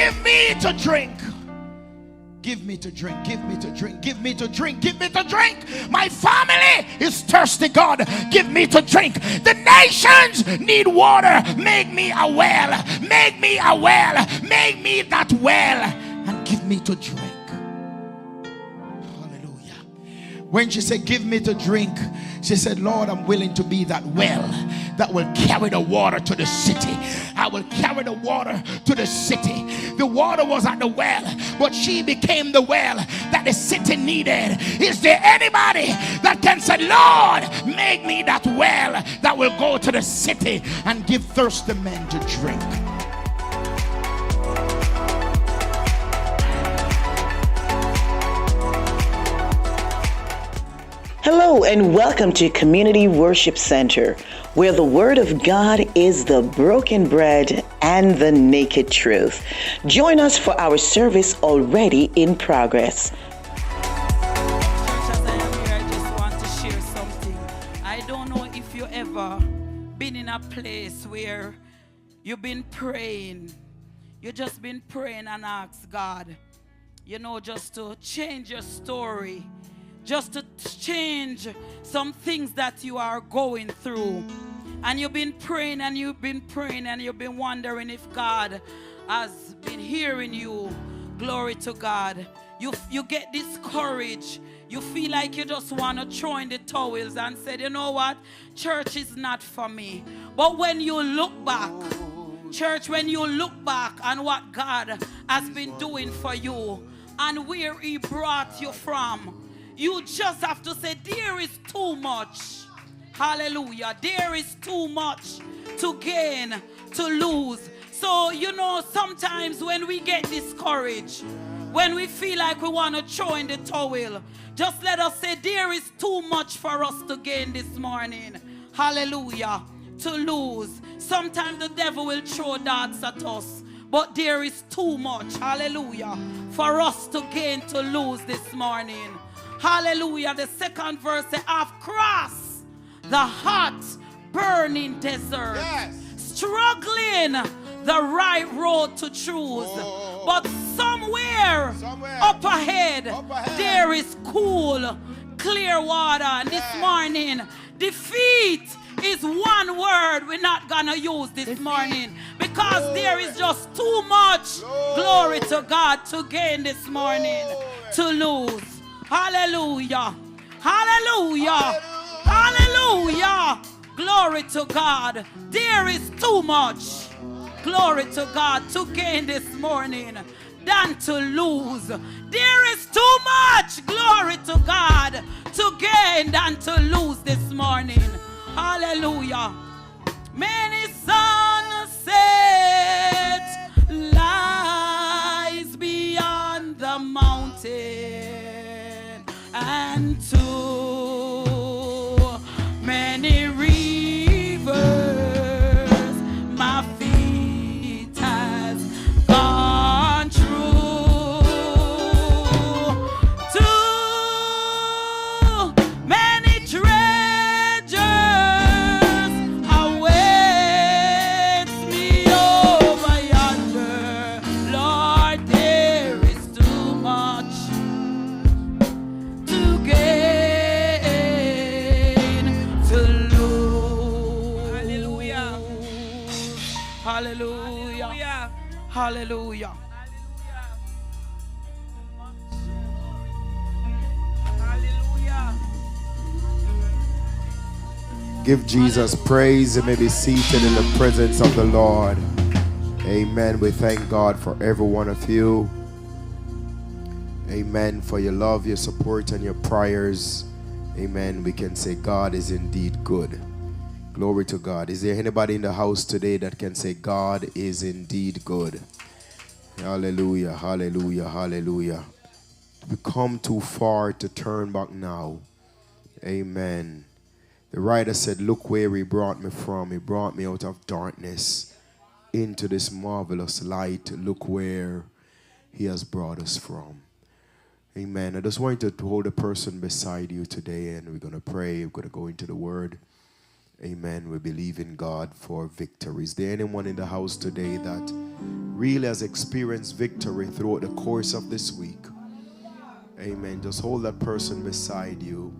give me to drink. Give me to drink, give me to drink, give me to drink, give me to drink. My family is thirsty, God. Give me to drink. The nations need water. Make me a well. Make me a well. Make me that well. And give me to drink. Hallelujah. When she said, give me to drink, she said, Lord, I'm willing to be that well that will carry the water to the city. I will carry the water to the city. The water was at the well, but she became the well that the city needed. Is there anybody that can say, Lord, make me that well that will go to the city and give thirsty men to drink? Hello and welcome to Community Worship Center, where the Word of God is the broken bread and the naked truth. Join us for our service already in progress. Church, as I am here, I just want to share something. I don't know if you ever been in a place where you've been praying. You've just been praying and asked God, just to change your story. Just to change some things that you are going through. And you've been praying and you've been praying and you've been wondering if God has been hearing you. Glory to God. You get discouraged. You feel like you just want to throw in the towels and say, you know what? Church is not for me. But when you look back, church, when you look back on what God has been doing for you and where He brought you from, you just have to say, there is too much. Hallelujah. There is too much to gain, to lose. So, sometimes when we get discouraged, when we feel like we want to throw in the towel, just let us say, there is too much for us to gain this morning. Hallelujah. To lose. Sometimes the devil will throw darts at us, but there is too much. Hallelujah. For us to gain, to lose this morning. Hallelujah. The second verse says, I've crossed the hot, burning desert, struggling the right road to choose. But somewhere up ahead, there is cool, clear water. And this morning, defeat is one word we're not going to use this morning, because there is just too much, glory to God, to gain this morning, to lose. Hallelujah. Hallelujah. Hallelujah. Glory to God. There is too much, glory to God, to gain this morning than to lose. There is too much, glory to God, to gain than to lose this morning. Hallelujah. Many sunsets lies beyond the mountain, and too many rivers my feet has gone through. Too many treasures await me over yonder. Lord, there is too much to gain, to lose. Hallelujah. Hallelujah. Hallelujah. Hallelujah. Give Jesus praise and may be seated in the presence of the Lord. Amen. We thank God for every one of you. Amen. For your love, your support, and your prayers. Amen. We can say God is indeed good. Glory to God. Is there anybody in the house today that can say God is indeed good? Hallelujah. Hallelujah. Hallelujah. We come too far to turn back now. Amen. The writer said, look where He brought me from. He brought me out of darkness into this marvelous light. Look where He has brought us from. Amen. I just want you to hold a person beside you today, and we're going to pray. We're going to go into the Word. Amen. We believe in God for victory. Is there anyone in the house today that really has experienced victory throughout the course of this week. Amen. Just hold that person beside you.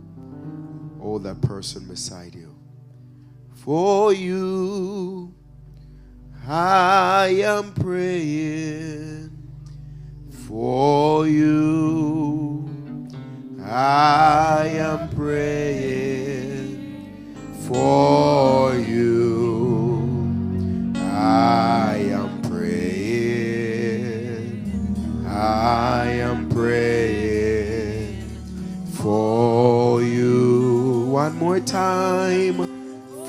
Hold that person beside you. For you, I am praying. For you, I am praying. For you, I am praying. I am praying for you. One more time.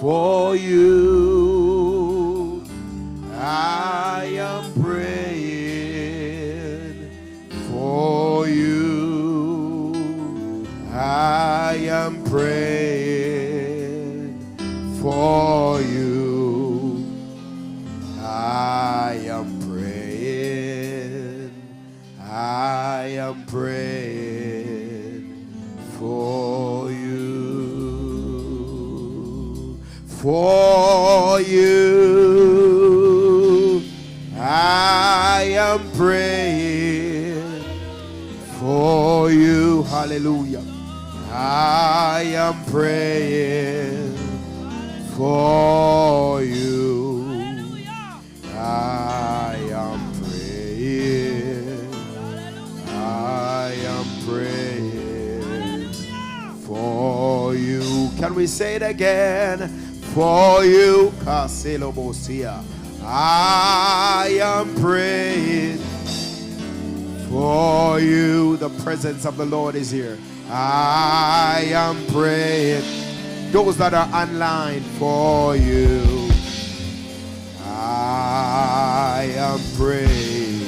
For you, I am praying. For you, I am praying. For you, I am praying. I am praying for you. For you, I am praying. For you, hallelujah. I am praying for you. I am praying. I am praying for you. Can we say it again? For you, I am praying for you. The presence of the Lord is here. I am praying. Those that are online, for you, I am praying.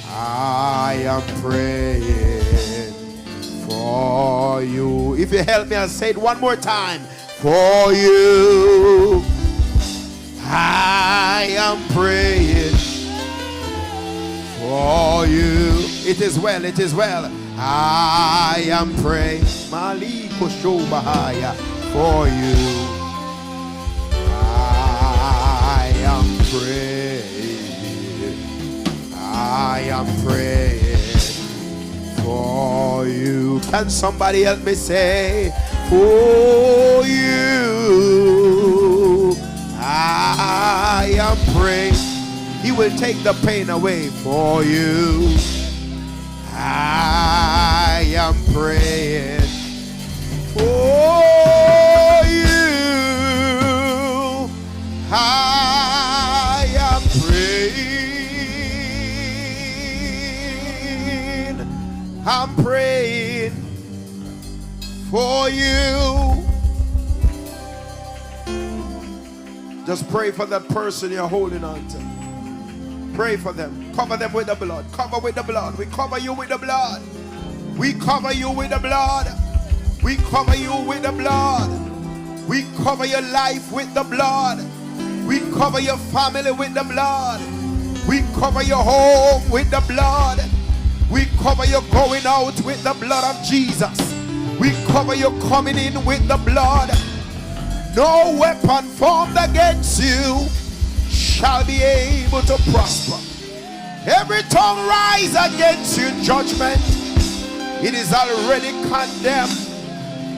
I am praying for you. If you help me, I'll say it one more time. For you, I am praying. For you, it is well, it is well. I am praying. Maliko Shobahaya. For you, I am praying. I am praying for you. Can somebody help me say, for you, I am praying. He will take the pain away. For you, I am praying. For you, I am praying. I'm praying for you. Just pray for that person you're holding on to. Pray for them. Cover them with the blood. Cover with the blood. We cover you with the blood. We cover you with the blood. We cover you with the blood. We cover your life with the blood. We cover your family with the blood. We cover your home with the blood. We cover your going out with the blood of Jesus. We cover your coming in with the blood. No weapon formed against you shall be able to prosper. Every tongue rise against you in judgment, it is already condemned.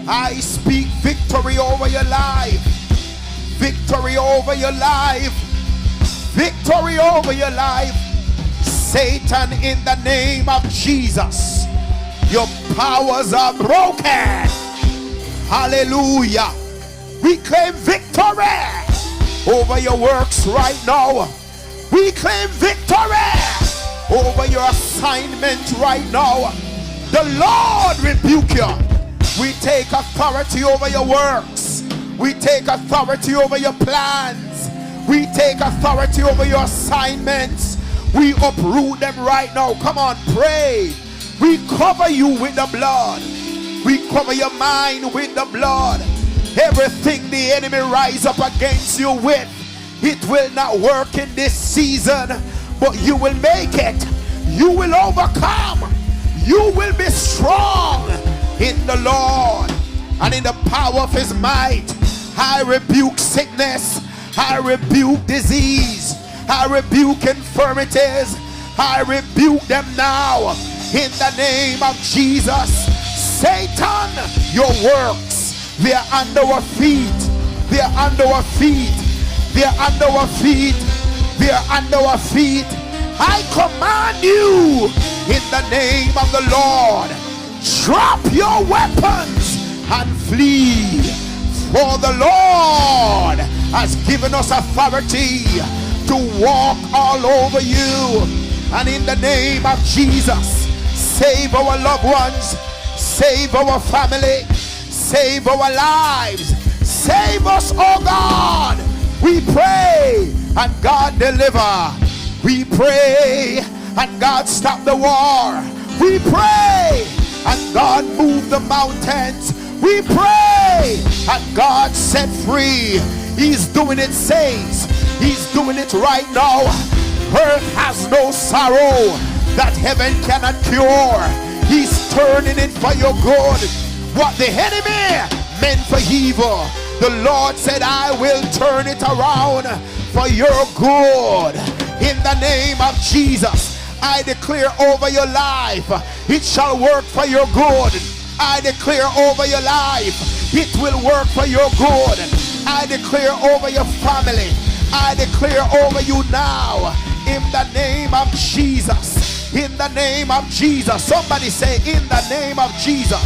I speak victory over your life. Victory over your life. Victory over your life. Satan, in the name of Jesus, your powers are broken. Hallelujah. We claim victory over your works right now. We claim victory over your assignment right now. The Lord rebuke you. We take authority over your works. We take authority over your plans. We take authority over your assignments. We uproot them right now. Come on, pray. We cover you with the blood. We cover your mind with the blood. Everything the enemy rise up against you with, it will not work in this season, but you will make it. You will overcome. You will be strong in the Lord and in the power of his might. I rebuke sickness. I rebuke disease. I rebuke infirmities. I rebuke them now in the name of Jesus. Satan, your works, they're under our feet. They're under our feet. They're under our feet. They're under our feet. I command you in the name of the Lord, drop your weapons and flee. For the Lord has given us authority to walk all over you. And in the name of Jesus, save our loved ones, save our family, save our lives, save us, oh God. We pray and God deliver. We pray and God stop the war. We pray and God move the mountains. We pray and God set free. He's doing it, saints. He's doing it right now. Earth has no sorrow that heaven cannot cure. He's turning it for your good. What the enemy meant for evil, the Lord said, I will turn it around for your good. In the name of Jesus, I declare over your life, it shall work for your good. I declare over your life, it will work for your good. I declare over your family, I declare over you now, in the name of Jesus. In the name of Jesus. Somebody say, in the name of Jesus.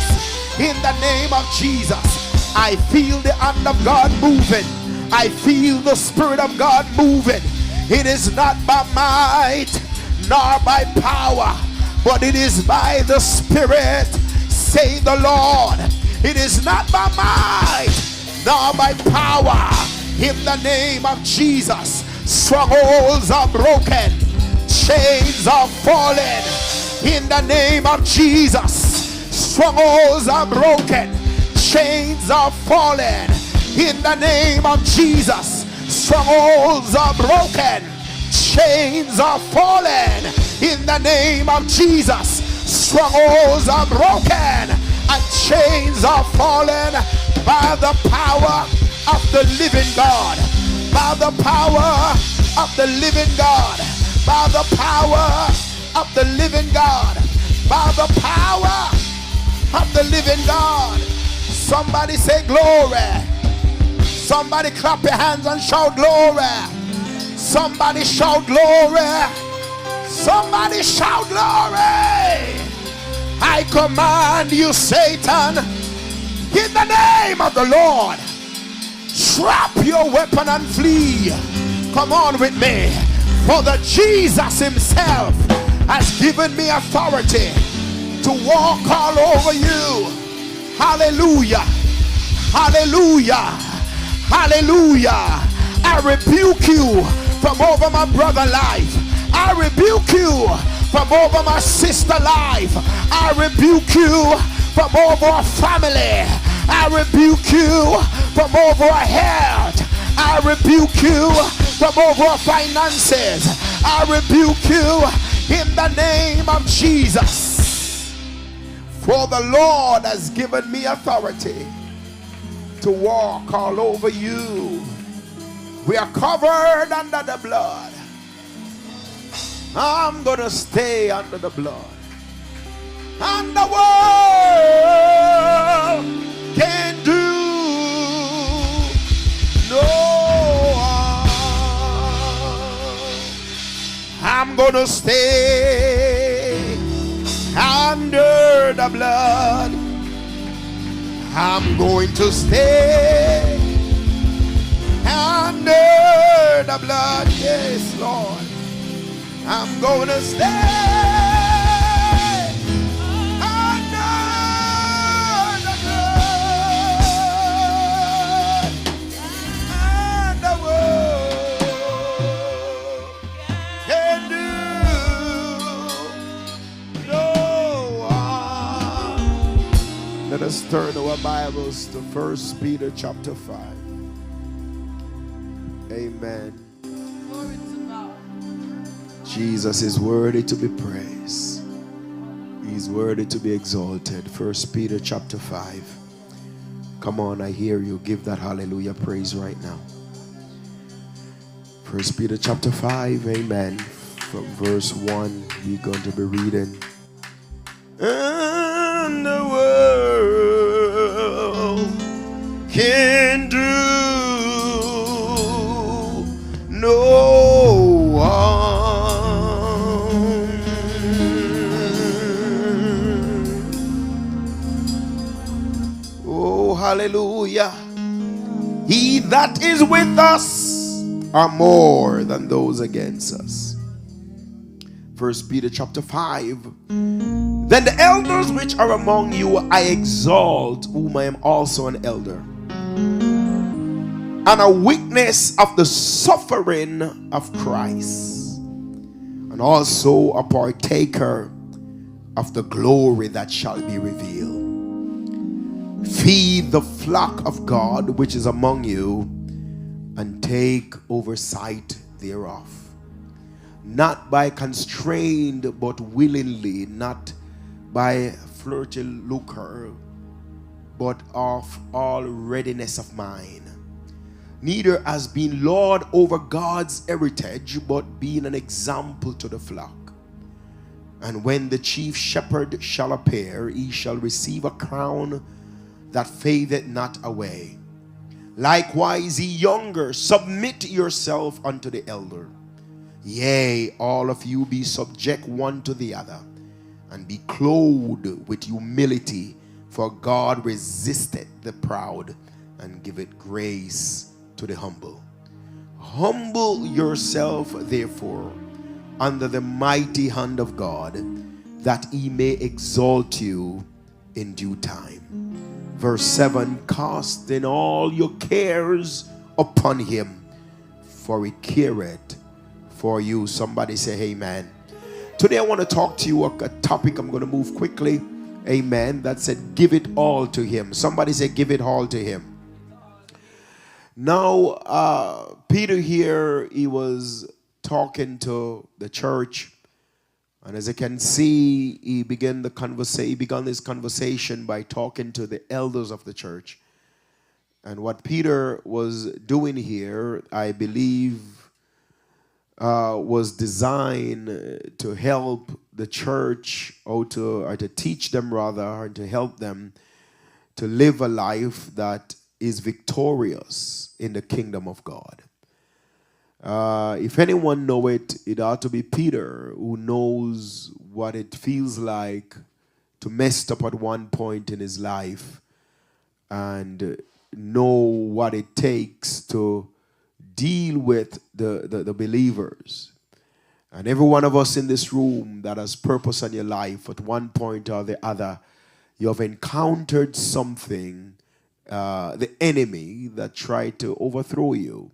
In the name of Jesus. I feel the hand of God moving. I feel the Spirit of God moving. It is not by might nor by power, but it is by the Spirit, say the Lord. It is not by might nor by power. In the name of Jesus, strongholds are broken, chains are falling. In the name of Jesus, strongholds are broken, chains are falling. In the name of Jesus, strongholds are broken, chains are falling. In the name of Jesus, strongholds are broken and chains are falling by the power of the living God. By the power of the living God. By the power of the living God. By the power of the living God. Somebody say glory. Somebody clap your hands and shout glory. Somebody shout glory. Somebody shout glory. I command you, Satan, in the name of the Lord, drop your weapon and flee. Come on with me. For the Jesus himself has given me authority to walk all over you. Hallelujah. Hallelujah. Hallelujah. I rebuke you from over my brother life. I rebuke you from over my sister life. I rebuke you from over our family. I rebuke you from over our health. I rebuke you from over our finances. I rebuke you in the name of Jesus. For the Lord has given me authority to walk all over you. We are covered under the blood. I'm gonna stay under the blood. And the world can do no harm. I'm gonna stay under the blood. I'm going to stay under the blood. Yes, Lord. I'm going to stay under the blood. And the world can do no harm. Let us turn our Bibles to 1 Peter chapter 5. Amen. Jesus is worthy to be praised. He's worthy to be exalted. 1 Peter chapter 5. Come on, I hear you. Give that hallelujah praise right now. First Peter chapter 5, amen. From verse 1, we're going to be reading. And the world can do no harm. Oh, hallelujah. He that is with us are more than those against us. First Peter chapter 5. Then the elders which are among you I exalt, whom I am also an elder, and a witness of the suffering of Christ, and also a partaker of the glory that shall be revealed. Feed the flock of God which is among you, and take oversight thereof, not by constraint, but willingly, not by flirty lucre, but of all readiness of mind, neither as being lord over God's heritage, but being an example to the flock. And when the chief shepherd shall appear, he shall receive a crown that fadeth not away. Likewise, ye younger, submit yourself unto the elder. Yea, all of you be subject one to the other, and be clothed with humility, for God resisteth the proud, and giveth grace to the humble. Humble yourself, therefore, under the mighty hand of God, that he may exalt you in due time. Verse 7, casting all your cares upon him, for he careth for you. Somebody say amen. Today I want to talk to you a topic. I'm going to move quickly. Amen. That said, give it all to him. Somebody say, give it all to him. Now, Peter here, he was talking to the church. And as you can see, he began his conversation by talking to the elders of the church. And what Peter was doing here, I believe, was designed to help the church, or to teach them rather, or to help them to live a life that is victorious in the kingdom of God. If anyone know it, it ought to be Peter, who knows what it feels like to mess up at one point in his life and know what it takes to deal with the believers. And every one of us in this room that has purpose in your life at one point or the other, you have encountered something, the enemy that tried to overthrow you.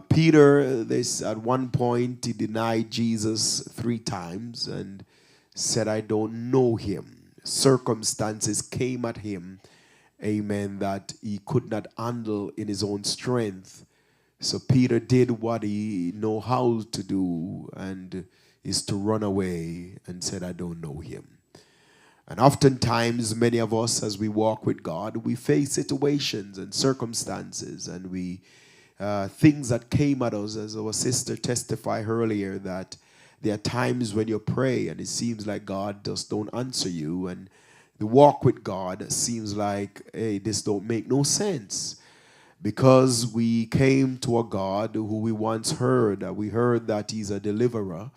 Peter, at one point, he denied Jesus 3 times and said, I don't know him. Circumstances came at him, amen, that he could not handle in his own strength. So Peter did what he know how to do, and is to run away and said, I don't know him. And oftentimes, many of us, as we walk with God, we face situations and circumstances, and we things that came at us, as our sister testified earlier, that there are times when you pray and it seems like God just don't answer you, and the walk with God seems like, hey, this don't make no sense, because we came to a God who we once heard. We heard that he's a deliverer,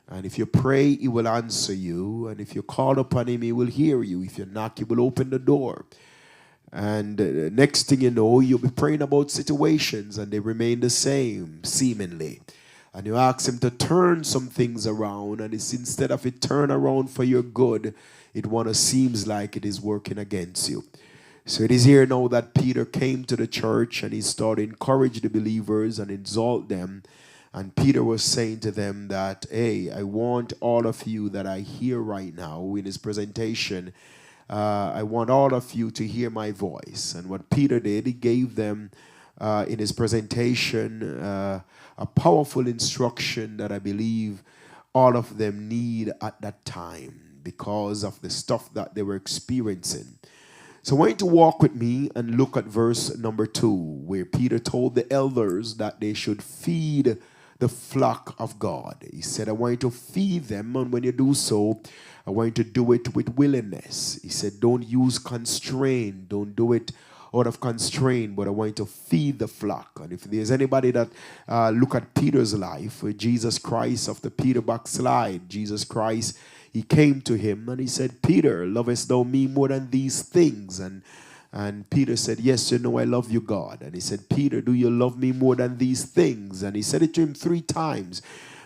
and if you pray, he will answer you, and if you call upon him, he will hear you. If you knock, he will open the door. And next thing you know, you'll be praying about situations and they remain the same, seemingly. And you ask him to turn some things around, and it's, instead of it turn around for your good, it seems like it is working against you. So it is here now that Peter came to the church and he started to encourage the believers and exalt them. And Peter was saying to them that, hey, I want all of you that I hear right now in his presentation, I want all of you to hear my voice. And what Peter did, he gave them in his presentation a powerful instruction that I believe all of them need at that time because of the stuff that they were experiencing. So I want you to walk with me and look at verse number 2, where Peter told the elders that they should feed the flock of God. He said, I want you to feed them, and when you do so, I want you to do it with willingness. He said, don't use constraint, don't do it out of constraint, but I want you to feed the flock. And if there's anybody that look at Peter's life, with Jesus Christ, after Peter backslide, Jesus Christ, he came to him and he said, Peter, lovest thou me more than these things? And Peter said, yes, you know I love you, God. And he said, Peter, do you love me more than these things? And he said it to him 3 times.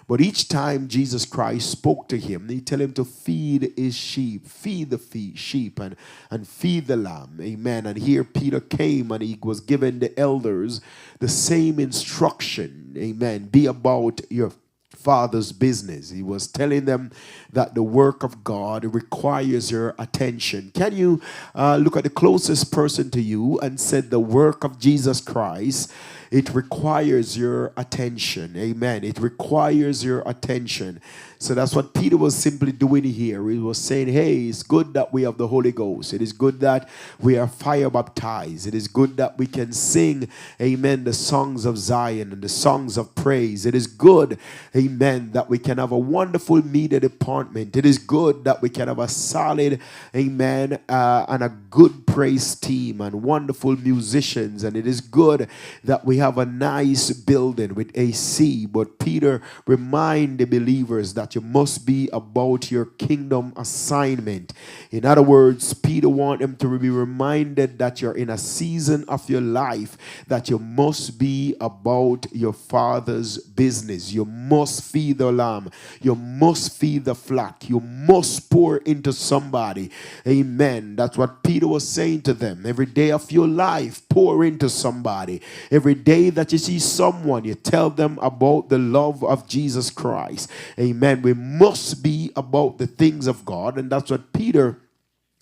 But each time Jesus Christ spoke to him, he told him to feed his sheep, feed the sheep and feed the lamb. Amen. And here Peter came and he was giving the elders the same instruction. Amen. Be about your Father's business. He was telling them that the work of God requires your attention. Can you look at the closest person to you and said the work of Jesus Christ, it requires your attention. Amen. It requires your attention. So that's what Peter was simply doing here. He was saying, hey, it's good that we have the Holy Ghost. It is good that we are fire baptized. It is good that we can sing, amen, the songs of Zion and the songs of praise. It is good, amen, that we can have a wonderful media department. It is good that we can have a solid, amen, and a good praise team and wonderful musicians. And it is good that we have a nice building with AC. But Peter reminded the believers that you must be about your kingdom assignment. In other words, Peter wanted them to be reminded that you're in a season of your life that you must be about your Father's business. You must feed the lamb. You must feed the flock. You must pour into somebody. Amen. That's what Peter was saying to them. Every day of your life, pour into somebody. Every day that you see someone, you tell them about the love of Jesus Christ. Amen. We must be about the things of God, and that's what Peter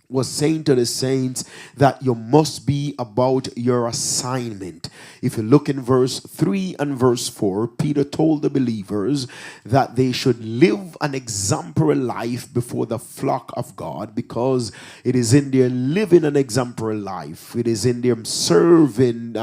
was saying to the saints, that you must be about your assignment. If you look in verse 3 and verse 4, Peter told the believers that they should live an exemplary life before the flock of God, because it is in their living an exemplary life, it is in them serving,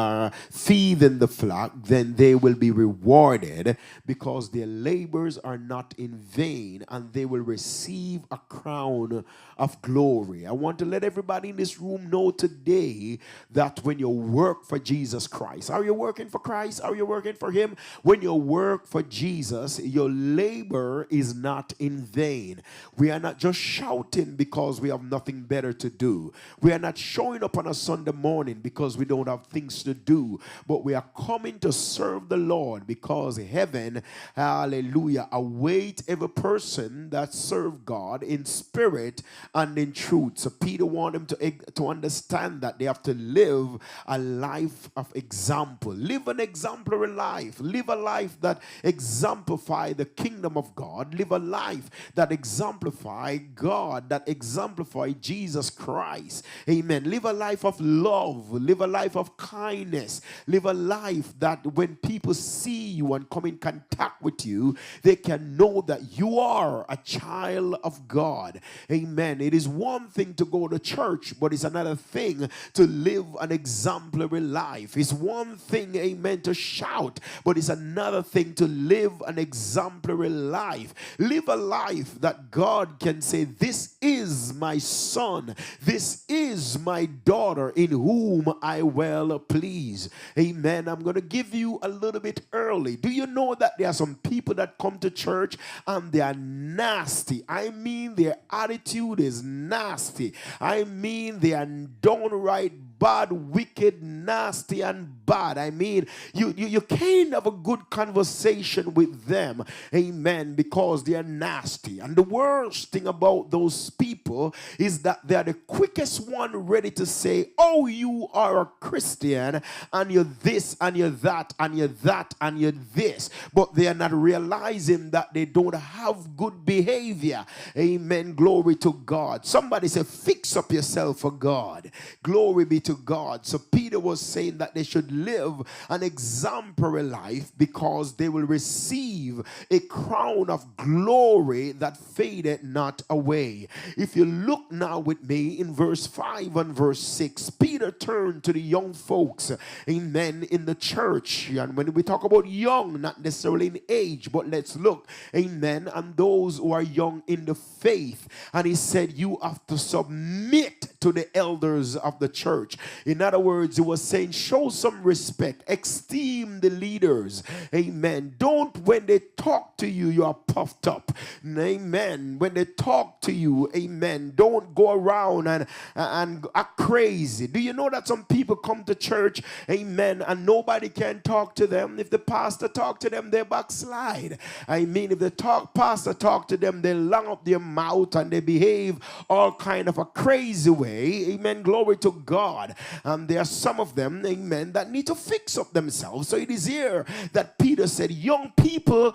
feeding the flock, then they will be rewarded, because their labors are not in vain, and they will receive a crown of glory. I want to let everybody in this room know today that when you work for Jesus Christ, are you working for Christ? Are you working for Him? When you work for Jesus, your labor is not in vain. We are not just shouting because we have nothing better to do. We are not showing up on a Sunday morning because we don't have things to do. But we are coming to serve the Lord, because heaven, hallelujah, await every person that serve God in spirit and in truth. So Peter wanted them to understand that they have to live a life of example. Live an exemplary life. Live a life that exemplify the kingdom of God. Live a life that exemplify God, that exemplify Jesus Christ. Amen. Live a life of love. Live a life of kindness. Live a life that when people see you and come in contact with you, they can know that you are a child of God. Amen. It is one thing to go to church, but it's another thing to live an exemplary life. It's one thing, amen, to shout, but it's another thing to live an exemplary life. Live a life that God can say, this is my son, this is my daughter in whom I well please. Amen. I'm going to give you a little bit early. Do you know that there are some people that come to church and they are nasty? I mean, their attitude is nasty. I mean, they are downright bad, wicked, nasty, and bad. I mean, you can't have a good conversation with them. Amen. Because they are nasty. And the worst thing about those people is that they are the quickest one ready to say, oh, you are a Christian, and you're this, and you're that, and you're that, and you're this. But they are not realizing that they don't have good behavior. Amen. Glory to God. Somebody say, fix up yourself for God. Glory be to to God. So Peter was saying that they should live an exemplary life because they will receive a crown of glory that fadeth not away. If you look now with me in verse 5 and verse 6, Peter turned to the young folks, amen, in the church. And when we talk about young, not necessarily in age, but let's look, amen, and those who are young in the faith. And he said, you have to submit to the elders of the church. In other words, he was saying, show some respect, esteem the leaders, amen. Don't, when they talk to you, you are puffed up, amen. When they talk to you, amen, don't go around and act crazy. Do you know that some people come to church, amen, and nobody can talk to them? If the pastor talk to them, they backslide. I mean, if the pastor talk to them, they long up their mouth and they behave all kind of a crazy way. Amen. Glory to God. And there are some of them, amen, that need to fix up themselves. So it is here that Peter said, young people,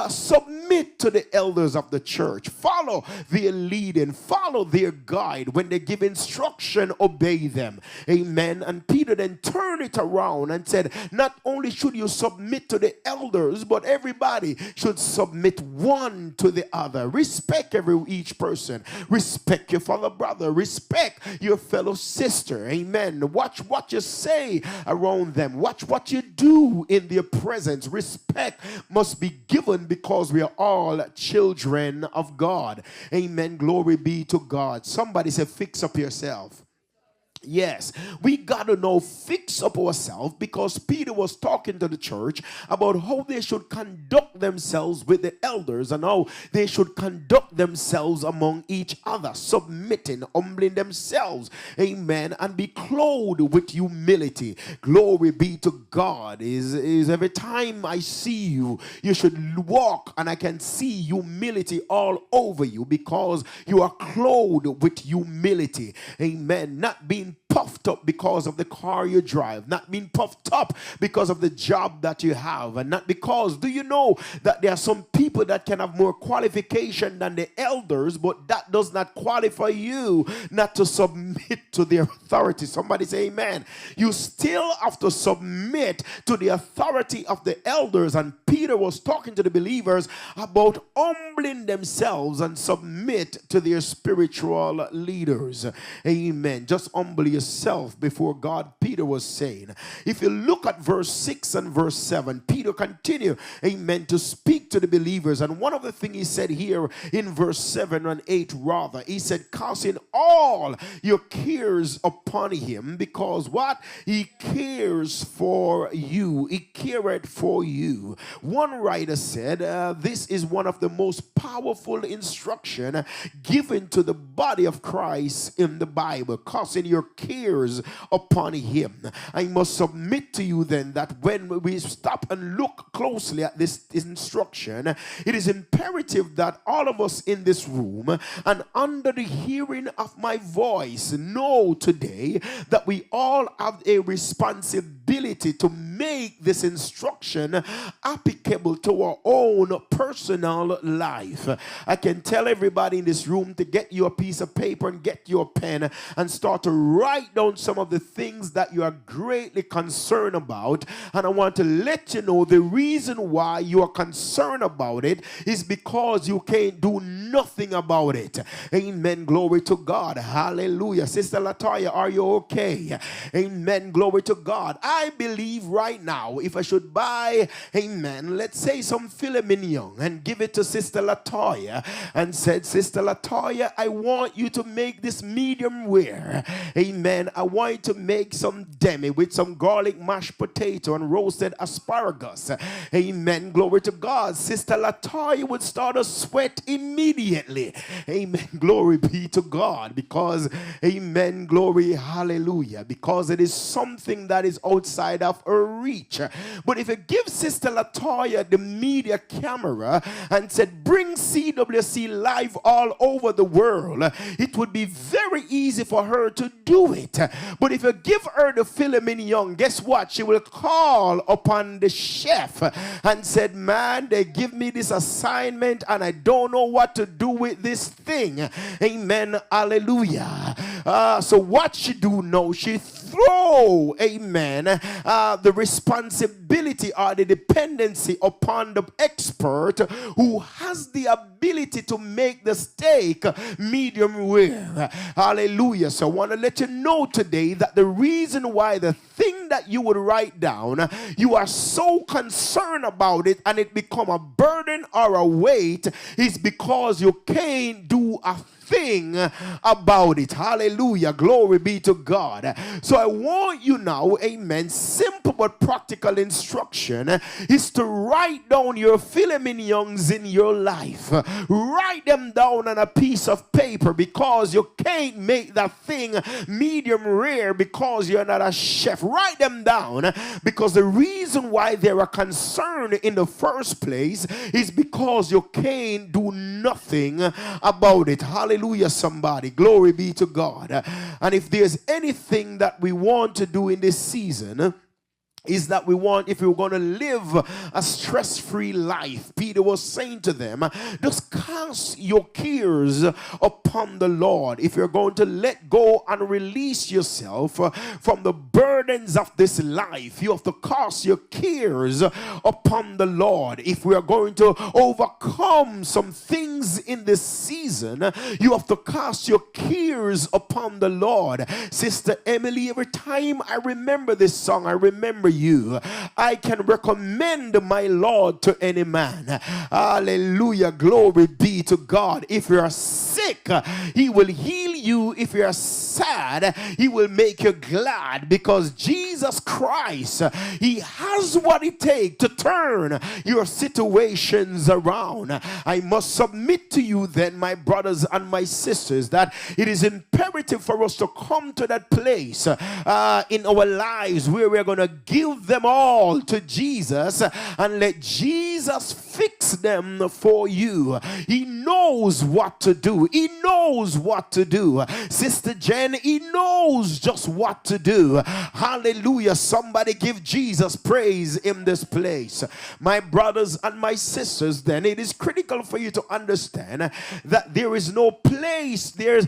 submit to the elders of the church. Follow their leading. Follow their guide. When they give instruction, obey them. Amen. And Peter then turned it around and said, not only should you submit to the elders, but everybody should submit one to the other. Respect each person. Respect your fellow brother. Respect your fellow sister. Amen. Watch what you say around them. Watch what you do in their presence. Respect must be given because we are all children of God. Amen. Glory be to God. Somebody say, fix up yourself. Yes, we got to know, fix up ourselves, because Peter was talking to the church about how they should conduct themselves with the elders and how they should conduct themselves among each other, submitting, humbling themselves, amen, and be clothed with humility. Glory be to God. Is every time I see you, you should walk and I can see humility all over you because you are clothed with humility, amen, not being puffed up because of the car you drive, not being puffed up because of the job that you have, and not because, do you know that there are some people that can have more qualification than the elders, but that does not qualify you not to submit to their authority. Somebody say amen. You still have to submit to the authority of the elders. And Peter was talking to the believers about humbling themselves and submit to their spiritual leaders. Amen. Just humble yourself before God, Peter was saying. If you look at verse 6 and verse 7, Peter continued, amen, to speak to the believers. And one of the things he said here in verse 7 and 8 rather, he said, casting all your cares upon him, because what? He cares for you. He cared for you. One writer said, this is one of the most powerful instruction given to the body of Christ in the Bible, casting your cares upon him. I must submit to you then that when we stop and look closely at this instruction, it is imperative that all of us in this room and under the hearing of my voice know today that we all have a responsibility to make this instruction applicable to our own personal life. I can tell everybody in this room to get you a piece of paper and get your pen and start to write down some of the things that you are greatly concerned about. And I want to let you know the reason why you are concerned about it is because you can't do nothing about it. Amen. Glory to God. Hallelujah. Sister Latoya, are you okay? Amen. Glory to God. I believe right now, if I should buy, amen, let's say some filet mignon and give it to Sister Latoya and said, Sister Latoya, I want you to make this medium rare. Amen. I want you to make some demi with some garlic mashed potato and roasted asparagus. Amen. Glory to God. Sister Latoya would start to sweat immediately. Amen. Glory be to God. Because, amen, glory, hallelujah. Because it is something that is outside of her reach. But if you give Sister Latoya the media camera and said, bring CWC live all over the world, it would be very easy for her to do it. But if you give her the filet mignon, guess what? She will call upon the chef and said, man, they give me this assignment and I don't know what to do with this thing. Amen. Hallelujah. So what she do now, she throw, amen, the responsibility or the dependency upon the expert who has the ability to make the steak medium rare. Hallelujah. So I want to let you know today that the reason why the thing that you would write down, you are so concerned about it and it become a burden or a weight is because you can't do a thing about it. Hallelujah. Glory be to God. So I want you now, amen, simple but practical instruction is to write down your filet mignons in your life. Write them down on a piece of paper because you can't make that thing medium rare because you're not a chef. Write them down because the reason why they're a concern in the first place is because you can't do nothing about it. Hallelujah, somebody. Glory be to God. And if there's anything that we want to do in this season, is that we want, if we're going to live a stress-free life, Peter was saying to them, just cast your cares upon the Lord. If you're going to let go and release yourself from the burdens of this life, you have to cast your cares upon the Lord. If we are going to overcome some things in this season, you have to cast your cares upon the Lord. Sister Emily, every time I remember this song, I remember you. I can recommend my Lord to any man. Hallelujah. Glory be to God. If you are sick, he will heal you. If you are sad, he will make you glad because Jesus Christ, he has what it takes to turn your situations around. I must submit to you then, my brothers and my sisters, that it is imperative for us to come to that place in our lives where we're going to give them all to Jesus and let Jesus fix them for you. He knows what to do. He knows what to do. Sister Jen, he knows just what to do. Hallelujah. Somebody give Jesus praise in this place. My brothers and my sisters, then it is critical for you to understand that there is no place there's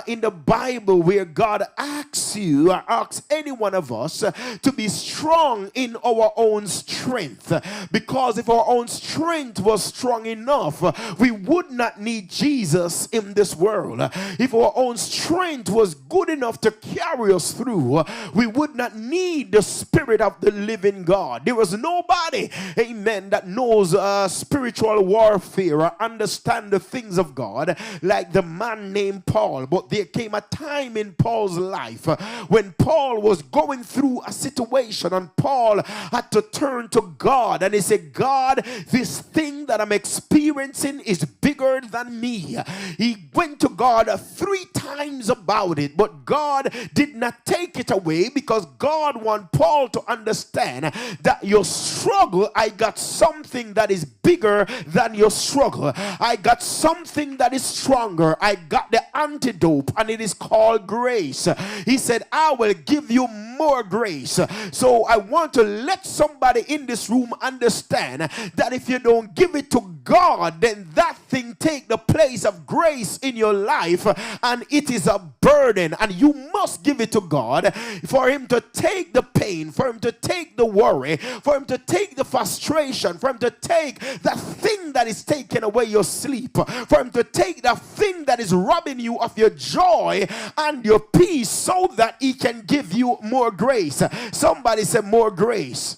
in the Bible where God asks you or asks any one of us to be strong in our own strength, because if our own strength was strong enough, we would not need Jesus in this world. If our own strength was good enough to carry us through, we would not need the Spirit of the living God. There was nobody, amen, that knows spiritual warfare or understand the things of God like the man named Paul. But there came a time in Paul's life when Paul was going through a situation and Paul had to turn to God and he said, God, this thing that I'm experiencing is bigger than me. He went to God 3 times about it, but God did not take it away because God wants Paul to understand that your struggle, I got something that is bigger than your struggle. I got something that is stronger. I got the antidote and it is called grace. He said, I will give you more grace. So I want to let somebody in this room understand that if you don't give it to God, then that thing take the place of grace in your life and it is a burden, and you must give it to God for him to take the pain, for him to take the worry, for him to take the frustration, for him to take that thing that is taking away your sleep, for him to take that thing that is robbing you of your joy and your peace so that he can give you more grace. Somebody say more grace.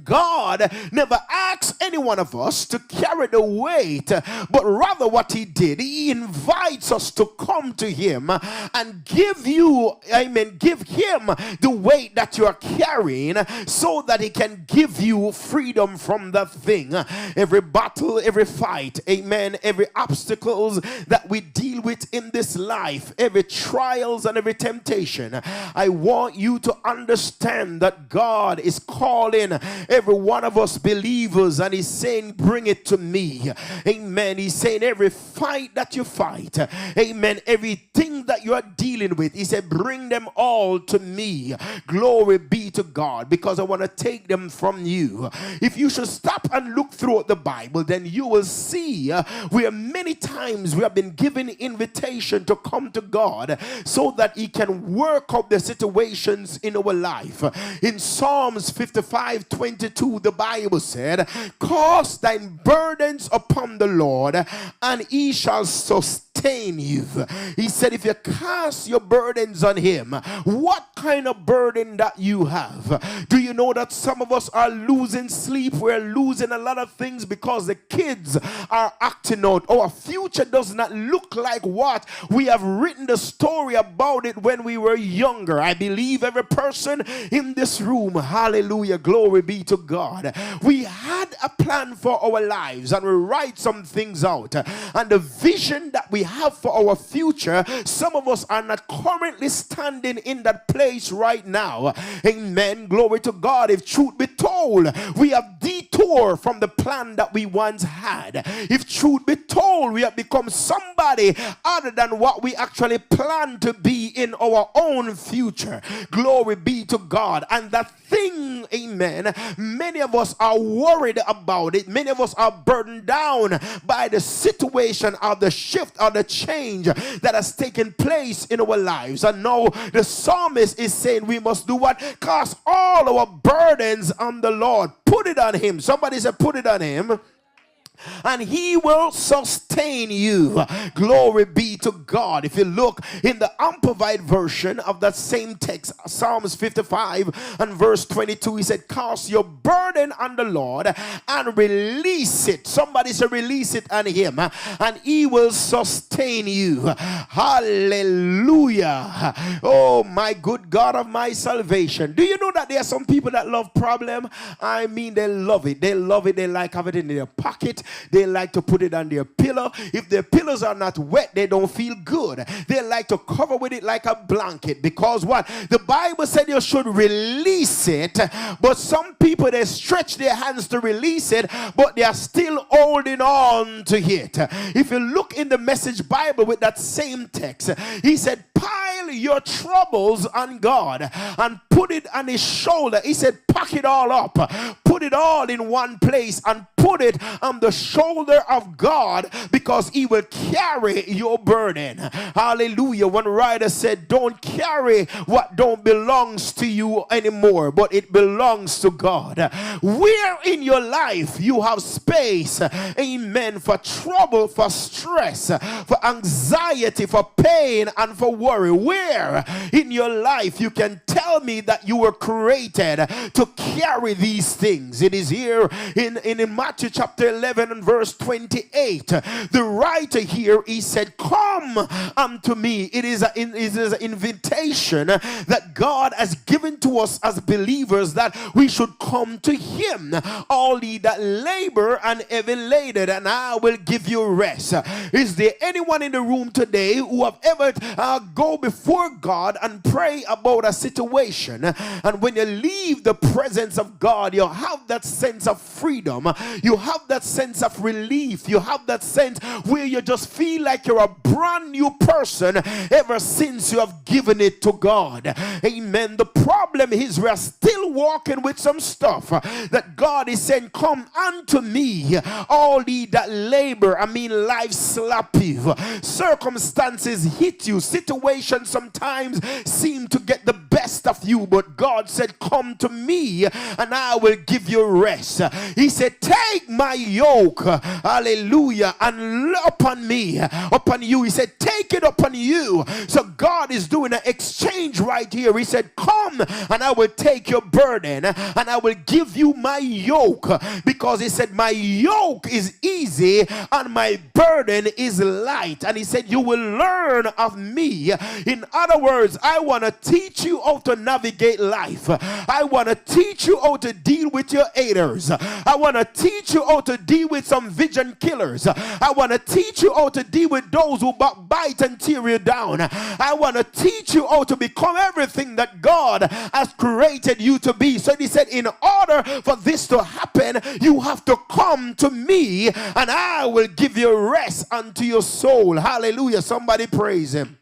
God never asked any one of us to carry the weight, but rather what he did, he invites us to come to him and give you, amen, give him the weight that you are carrying so that he can give you freedom from that thing. Every battle, every fight, amen, every obstacles that we deal with in this life, every trials and every temptation, I want you to understand that God is calling, every one of us believers, and he's saying, bring it to me. Amen. He's saying every fight that you fight, amen, everything that you are dealing with, he said, bring them all to me. Glory be to God, because I want to take them from you. If you should stop and look throughout the Bible, then you will see where many times we have been given invitation to come to God so that he can work out the situations in our life. In Psalms 55:22, the Bible said, cast thine burdens upon the Lord, and he shall sustain you. He said, if you cast your burdens on him, what kind of burden that you have? Do you know that some of us are losing sleep? We're losing a lot of things because the kids are acting out. Our future does not look like what we have written the story about it when we were younger. I believe every person in this room, hallelujah, glory be to God, we had a plan for our lives, and we write some things out, and the vision that we have for our future, some of us are not currently standing in that place right now. Amen, glory to God. If truth be told, we have detoured from the plan that we once had. If truth be told, we have become somebody other than what we actually plan to be in our own future. Glory be to God. And that thing, amen, many of us are worried about it. Many of us are burdened down by the situation or the shift or the change that has taken place in our lives. And now the psalmist is saying we must do what? Cast all our burdens on the Lord. Put it on him. Somebody said put it on him, and he will sustain you. Glory be to God. If you look in the Amplified version of that same text, Psalms 55 and verse 22, he said, cast your burden on the Lord and release it. Somebody say release it on him, and he will sustain you. Hallelujah. Oh my good God of my salvation. Do you know that there are some people that love problem? I mean, they love it. They love it. They like have it in their pocket. They like to put it on their pillow. If their pillows are not wet, they don't feel good. They like to cover with it like a blanket, because what? The Bible said you should release it, but some people, they stretch their hands to release it, but they are still holding on to it. If you look in the Message Bible with that same text, he said, pile your troubles on God and put it on his shoulder. He said, pack it all up, put it all in one place and put it on the shoulder of God, because he will carry your burden. Hallelujah. One writer said, don't carry what don't belongs to you anymore, but it belongs to God. Where in your life you have space, amen, for trouble, for stress, for anxiety, for pain, and for worry? Where in your life you can tell me that you were created to carry these things? It is here in Matthew chapter 11 and verse 28. The writer here, he said, come unto me. It is an invitation that God has given to us as believers, that we should come to him, all ye that labor and heavy laden, and I will give you rest. Is there anyone in the room today who have ever go before God and pray about a situation, and when you leave the presence of God, you have that sense of freedom, you have that sense of relief, you have that sense where you just feel like you're a brand new person ever since you have given it to God? Amen. The problem is we are still walking with some stuff that God is saying, come unto me, all ye that labor. I mean, life slap you, circumstances hit you, situations sometimes seem to get the best of you, but God said, come to me and I will give you rest. He said, take my yoke, hallelujah, and upon me, upon you. He said, take it upon you. So God is doing an exchange right here. He said, come and I will take your burden and I will give you my yoke, because he said, my yoke is easy and my burden is light. And he said, you will learn of me. In other words, I want to teach you how to navigate life. I want to teach you how to deal with your haters. I want to teach you how to deal with some vision killers. I want to teach you how to deal with those who backbite and tear you down. I want to teach you how to become everything that God has created you to be. So he said, in order for this to happen, you have to come to me and I will give you rest unto your soul. Hallelujah. Somebody praise him.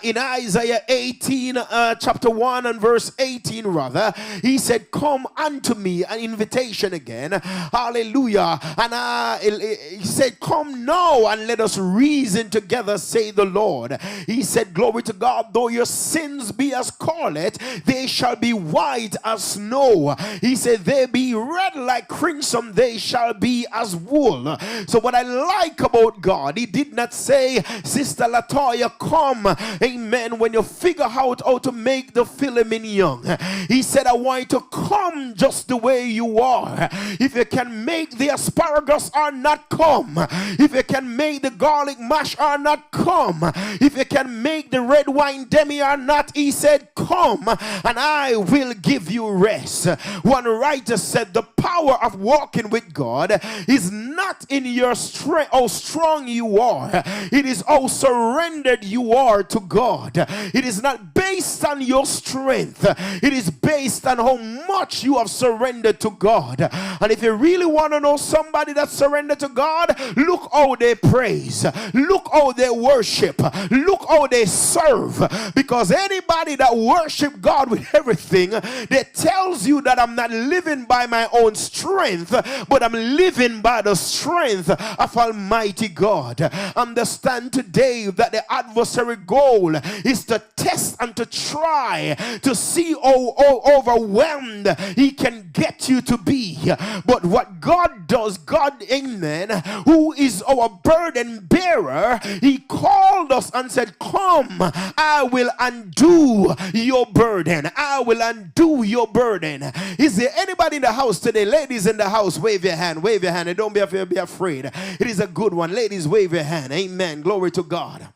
In Isaiah 18, chapter 1 and verse 18 rather, he said, come unto me, an invitation again. Hallelujah. And he said, come now and let us reason together, say the Lord. He said, glory to God, though your sins be as scarlet, they shall be white as snow. He said, they be red like crimson, they shall be as wool. So what I like about God, he did not say, Sister Latoya, come, amen, when you figure out how to make the filet mignon. He said, I want you to come just the way you are. If you can make the asparagus or not, come. If you can make the garlic mash or not, come. If you can make the red wine demi or not, he said, come and I will give you rest. One writer said, the power of walking with God is not in your strength, how strong you are. It is how surrendered you are to God. It is not based on your strength. It is based on how much you have surrendered to God. And if you really want to know somebody that surrendered to God, look how they praise. Look how they worship. Look how they serve. Because anybody that worship God with everything, that tells you that I'm not living by my own strength, but I'm living by the strength of Almighty God. Understand today that the adversary goal is to test and to try to see how overwhelmed he can get you to be. But what God does, God, amen, who is our burden bearer, he called us and said, come, I will undo your burden. I will undo your burden. Is there anybody in the house today? Ladies in the house, wave your hand. Wave your hand and don't be afraid. It is a good one. Ladies, wave your hand. Amen. Glory to God.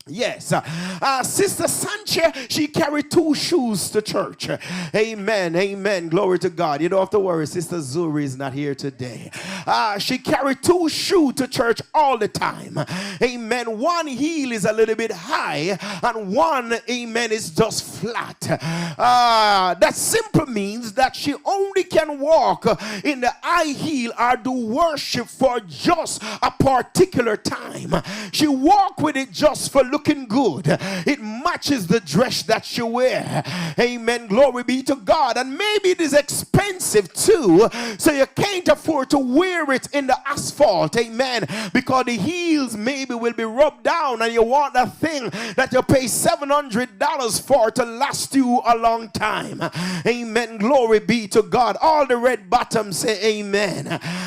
Yes, Sister Sanchez, she carried 2 shoes to church. Amen, amen, glory to God. You don't have to worry, Sister Zuri is not here today. She carried 2 shoes to church all the time. Amen, one heel is a little bit high and one, amen, is just flat. That simply means that she only can walk in the high heel or do worship for just a particular time. She walk with it just for looking good. It matches the dress that she wear. Amen. Glory be to God. And maybe it is expensive too, so you can't afford to wear it in the asphalt. Amen. Because the heels maybe will be rubbed down and you want that thing that you pay $700 for to last you a long time. Amen. Glory be to God. All the red bottoms say amen.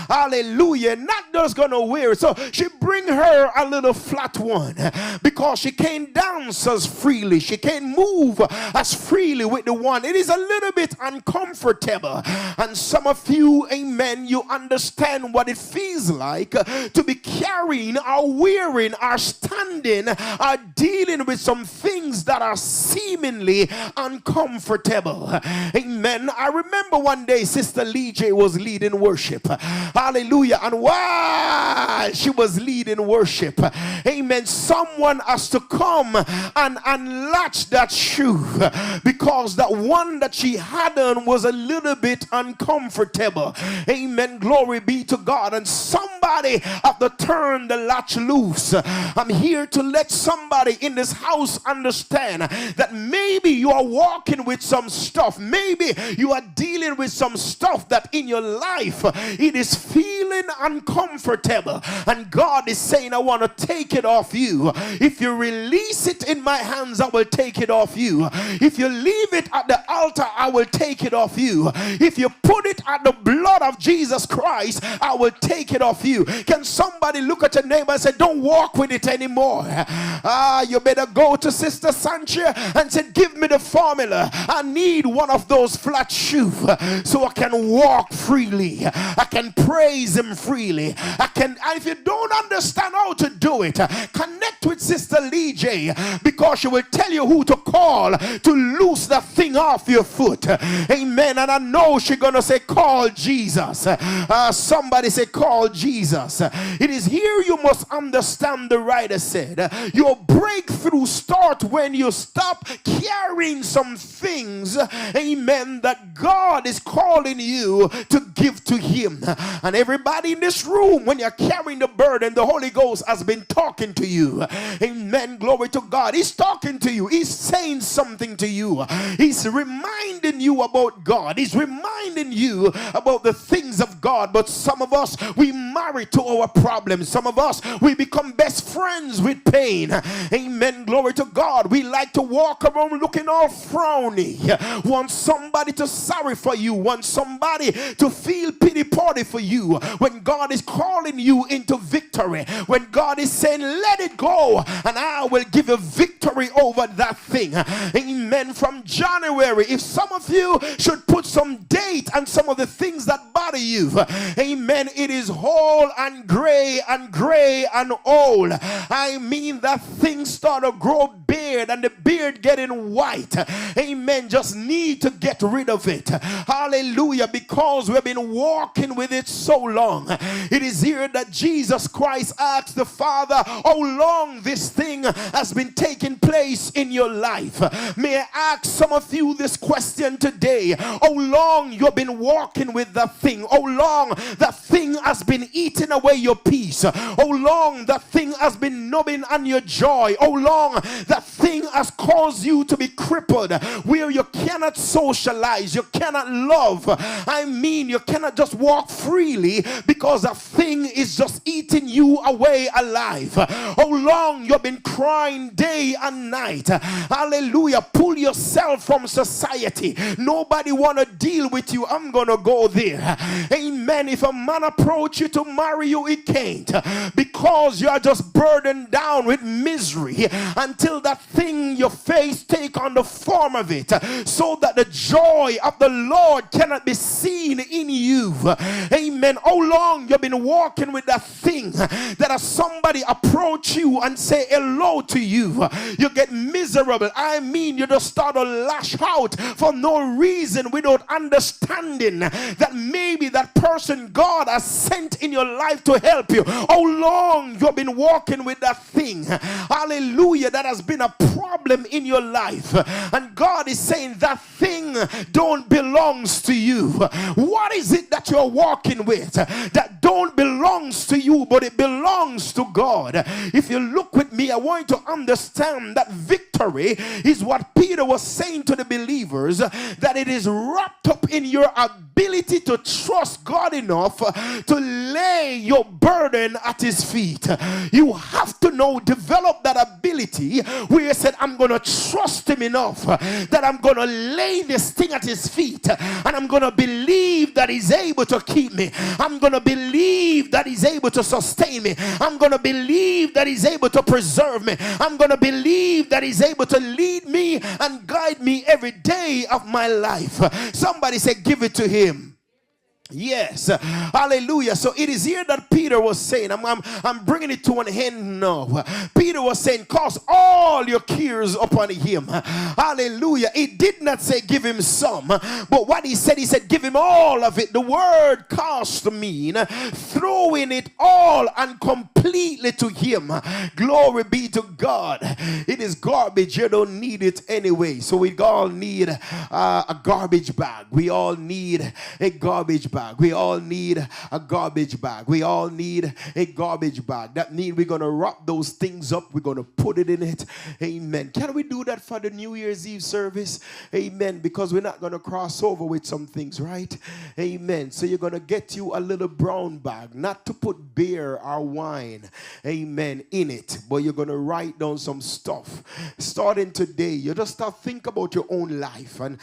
Hallelujah. Not just gonna wear it. So she bring her a little flat one because she can't dance as freely. She can't move as freely with the one. It is a little bit uncomfortable. And some of you, amen, you understand what it feels like to be carrying or wearing or standing or dealing with some things that are seemingly uncomfortable. Amen. I remember one day Sister Lee J was leading worship. Hallelujah. And while she was leading worship, amen, someone has to come and unlatch that shoe because that one that she had on was a little bit uncomfortable. Amen. Glory be to God. And somebody have to turn the latch loose. I'm here to let somebody in this house understand that maybe you are walking with some stuff. Maybe you are dealing with some stuff that in your life it is feeling uncomfortable. And God is saying, I want to take it off you. If you release it in my hands, I will take it off you. If you leave it at the altar, I will take it off you. If you put it at the blood of Jesus Christ, I will take it off you. Can somebody look at your neighbor and say, don't walk with it anymore? You better go to Sister Sanchez and say, give me the formula. I need one of those flat shoes so I can walk freely. I can praise him him freely. And if you don't understand how to do it, connect with Sister Lee J, because she will tell you who to call to loose that thing off your foot. Amen. And I know she's gonna say, call Jesus. Somebody say, call Jesus. It is here you must understand, the writer said, your breakthrough start when you stop carrying some things, amen, that God is calling you to give to him. And everybody in this room, when you're carrying the burden, the Holy Ghost has been talking to you. Amen. Glory to God. He's talking to you. He's saying something to you. He's reminding you about God. He's reminding you about the things of God. But some of us, we marry to our problems. Some of us, we become best friends with pain. Amen. Glory to God. We like to walk around looking all frowny. Want somebody to sorry for you. Want somebody to feel pity party for you. When God is calling you into victory. When God is saying, let it go, and I will give you victory over that thing. Amen. From January, if some of you should put some date on some of the things that bother you, amen, it is whole and gray and old. I mean, that thing start to grow beard and the beard getting white. Amen. Just need to get rid of it. Hallelujah. Because we've been walking with it so long. It is here that Jesus Christ asked the Father, how long this thing has been taking place in your life. May I ask some of you this question today? How long you've been walking with that thing? How long that thing has been eating away your peace? How long that thing has been numbing on your joy? How long that thing has caused you to be crippled, where you cannot socialize, you cannot love? I mean, you cannot just walk freely because that thing is just eating you away alive. How long you've been crying day and night? Hallelujah. Pull yourself from society. Nobody want to deal with you. I'm gonna go there. Amen. If a man approach you to marry you, he can't, because you are just burdened down with misery until that thing your face take on the form of it, so that the joy of the Lord cannot be seen in you. Amen. How long you've been walking with that thing that as somebody approach you and say hello to you, you get miserable. I mean, you just start to lash out for no reason, without understanding that maybe that person God has sent in your life to help you. How long you've been walking with that thing, hallelujah, that has been a problem in your life, and God is saying that thing don't belongs to you. What is it that you're walking with that don't belongs to you, but it belongs to God? If you look with me, I want you to understand that victory is what Peter was saying to the believers, that it is wrapped up in your ability to trust God enough to lay your burden at his feet. You have to know, develop that ability where you said, I'm going to trust him enough that I'm going to lay this thing at his feet, and I'm going to believe that he's able to keep me. I'm going to believe that he's able to sustain me. I'm going to believe that he's able to preserve me. I'm going to believe that he's able to lead me and guide me every day of my life. Somebody say, give it to him. Yes, hallelujah. So it is here that Peter was saying, I'm bringing it to an end now. Peter was saying, cast all your cares upon him. Hallelujah. He did not say give him some, but what he said give him all of it. The word cast mean throwing it all and completely to him. Glory be to God. It is garbage. You don't need it anyway. So we all need a garbage bag. We all need a garbage bag. We all need a garbage bag. We all need a garbage bag. That means we're going to wrap those things up. We're going to put it in it. Amen. Can we do that for the New Year's Eve service? Amen. Because we're not going to cross over with some things, right? Amen. So you're going to get you a little brown bag, not to put beer or wine outline, amen, in it. But you're going to write down some stuff. Starting today, you just start think about your own life and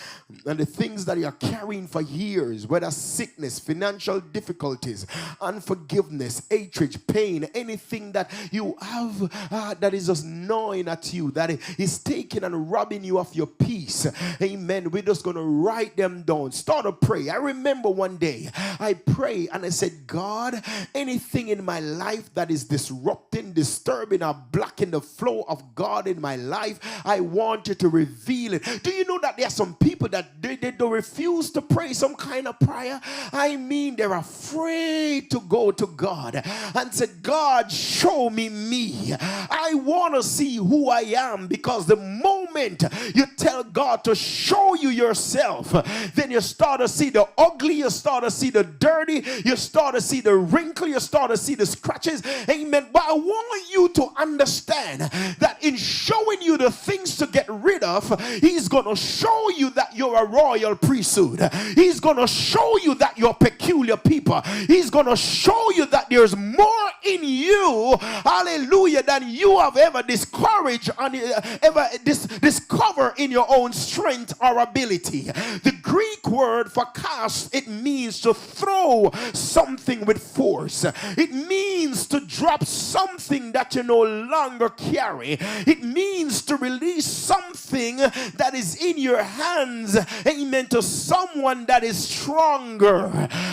the things that you're carrying for years, whether sickness, financial difficulties, unforgiveness, hatred, pain, anything that you have that is just gnawing at you, that is taking and robbing you of your peace. Amen. We're just going to write them down. Start to pray. I remember one day I prayed and I said, God, anything in my life that is disrupting, disturbing, or blocking the flow of God in my life, I want you to reveal it. Do you know that there are some people that they refuse to pray some kind of prayer? I mean, they're afraid to go to God and say, God, show me. I want to see who I am, because the moment you tell God to show you yourself, then you start to see the ugly, you start to see the dirty, you start to see the wrinkle, you start to see the scratches. Amen. But I want you to understand that in showing you the things to get rid of, he's going to show you that you're a royal priesthood. He's going to show you that you're peculiar people. He's going to show you that there's more in you, hallelujah, than you have ever discouraged and ever discover in your own strength or ability. The Greek word for cast, it means to throw something with force. It means to drop something that you no longer carry. It means to release something that is in your hands, amen, to someone that is stronger.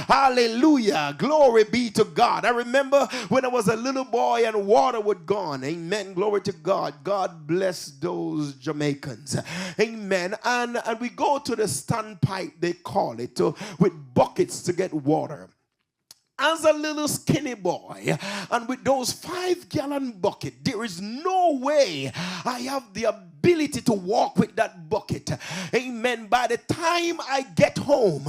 Hallelujah. Glory be to God. I remember when I was a little boy and water was gone. Amen. Glory to God. God bless those Jamaicans. Amen. And we go to the standpipe, they call it, with buckets to get water. As a little skinny boy, and with those 5-gallon bucket, there is no way I have the ability to walk with that bucket. Amen. By the time I get home,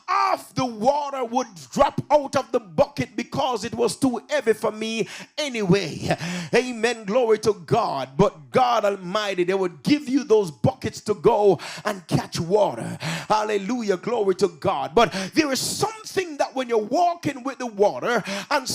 half the water would drop out of the bucket because it was too heavy for me anyway. Amen. Glory to God. But God Almighty, they would give you those buckets to go and catch water. Hallelujah. Glory to God. But there is something that when you're walking with the water and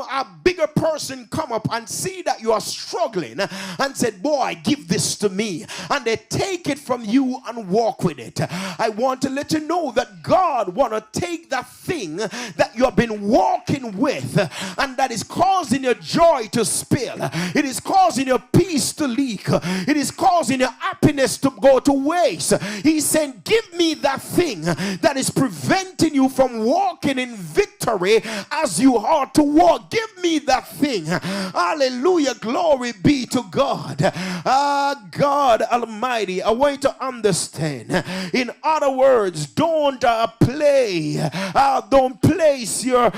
a bigger person come up and see that you are struggling and said, boy, give this to me, and they take it from you and walk with it. I want to let you know that God want to take that thing that you have been walking with and that is causing your joy to spill. It is causing your peace to leak. It is causing your happiness to go to waste. He's saying, give me that thing that is preventing you from walking in victory as you ought to walk. Give me that thing. Hallelujah. Glory be to God. God Almighty, I want you to understand. In other words, don't place your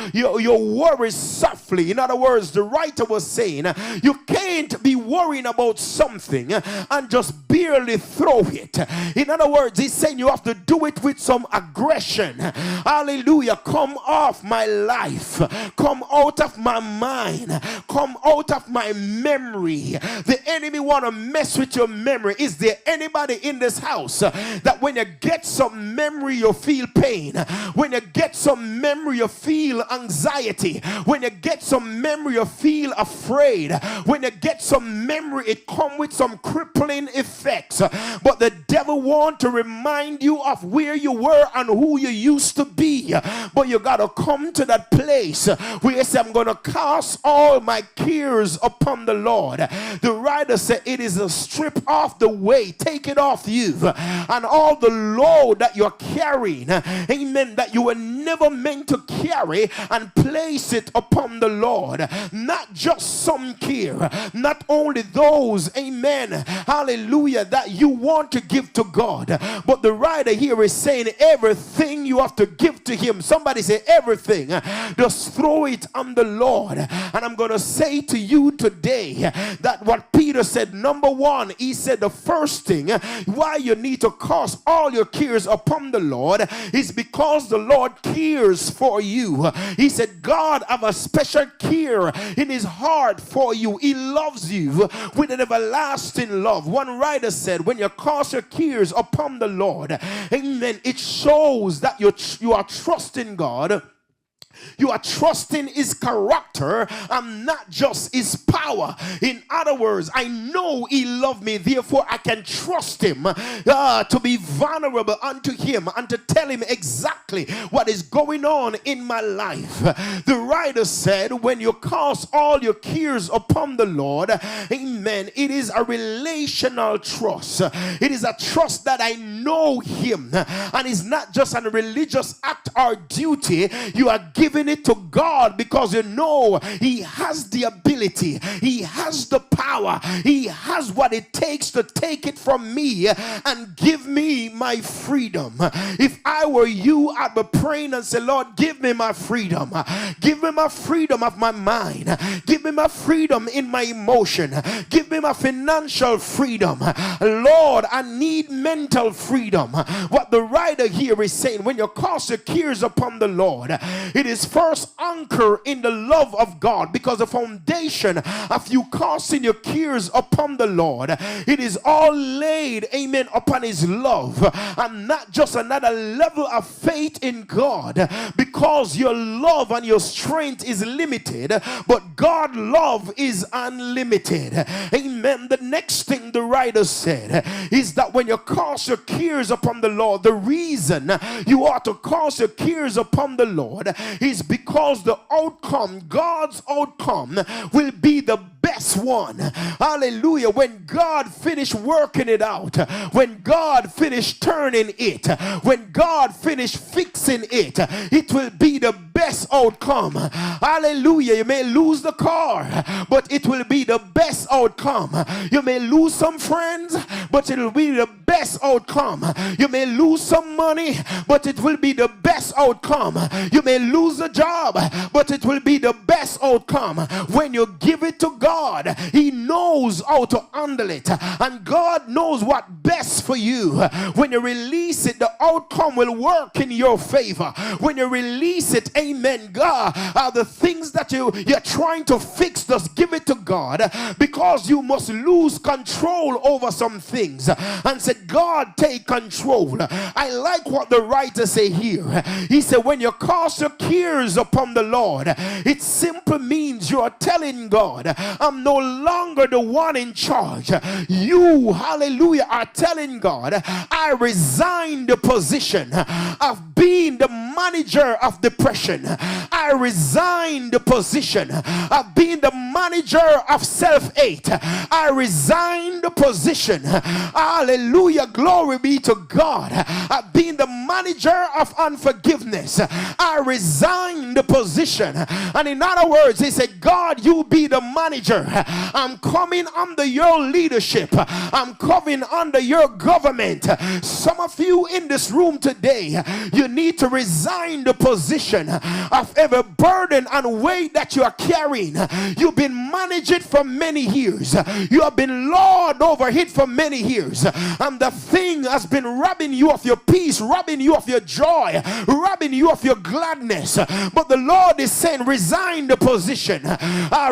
worries softly. In other words, the writer was saying, you can't be worrying about something and just barely throw it. In other words, he's saying you have to do it with some aggression. Hallelujah. Come off my life. Come out of my mind. Come out of my memory. The enemy want to mess with your memory. Is there anybody in this house that when you get some memory you feel pain? When you get some memory you feel anxiety? When you get some memory you feel afraid? When you get some memory it come with some crippling effects. But the devil want to remind you of where you were and who you used to be. But you got to come to that place where you say, I'm going to cast all my cares upon the Lord. The writer said it is a strip off the weight, take it off you, and all the load that you're carrying, amen, that you were never meant to carry, and place it upon the Lord. Not just some care, not only those, amen, hallelujah, that you want to give to God, but the writer here is saying everything you have to give to him. Somebody say everything. Just throw it on the Lord. And I'm going to say to you today that what Peter said, number one, he said the first thing why you need to cast all your cares upon the Lord is because the Lord cares for you. He said God have a special care in his heart for you. He loves you with an everlasting love. One writer said when you cast your cares upon the Lord, amen, it shows that you are trusting God You are trusting his character and not just his power. In other words, I know he loved me, therefore I can trust him to be vulnerable unto him and to tell him exactly what is going on in my life. The writer said, when you cast all your cares upon the Lord, amen, it is a relational trust. It is a trust that I know him, and it's not just a religious act or duty. You are giving it to God because you know he has the ability, he has the power, he has what it takes to take it from me and give me my freedom. If I were you, I'd be praying and say, Lord, give me my freedom. Give me my freedom of my mind. Give me my freedom in my emotion. Give me my financial freedom. Lord, I need mental freedom. What the writer here is saying, when you cast your cares upon the Lord, it is first anchor in the love of God, because the foundation of you casting your cares upon the Lord, it is all laid, amen, upon his love, and not just another level of faith in God, because your love and your strength is limited, but God's love is unlimited. Amen. The next thing the writer said is that when you cast your cares upon the Lord, the reason you ought to cast your cares upon the Lord is because the outcome, God's outcome, will be the best one. Hallelujah. When God finished working it out, when God finished turning it, when God finished fixing it, it will be the best outcome. Hallelujah. You may lose the car, but it will be the best outcome. You may lose some friends, but it will be the best outcome. You may lose some money, but it will be the best outcome. You may lose a job, but it will be the best outcome. When you give it to God, he knows how to handle it, and God knows what best for you. When you release it, the outcome will work in your favor. When you release it, amen, God, the things that you're trying to fix, just give it to God, because you must lose control over some things and say, God, take control. I like what the writer say here. He said, when you cast your cares upon the Lord, it simply means you are telling God, I'm no longer the one in charge. You, hallelujah, are telling God, I resign the position of being the manager of depression. I resign the position of being the manager of self-hate. I resign the position, hallelujah, glory be to God, of being the manager of unforgiveness. I resign the position. And in other words, he said, God, you be the manager. I'm coming under your leadership. I'm coming under your government. Some of you in this room today, you need to resign the position of every burden and weight that you are carrying. You've been managing for many years. You have been lord over it for many years, and the thing has been robbing you of your peace, robbing you of your joy, robbing you of your gladness. But the Lord is saying, resign the position.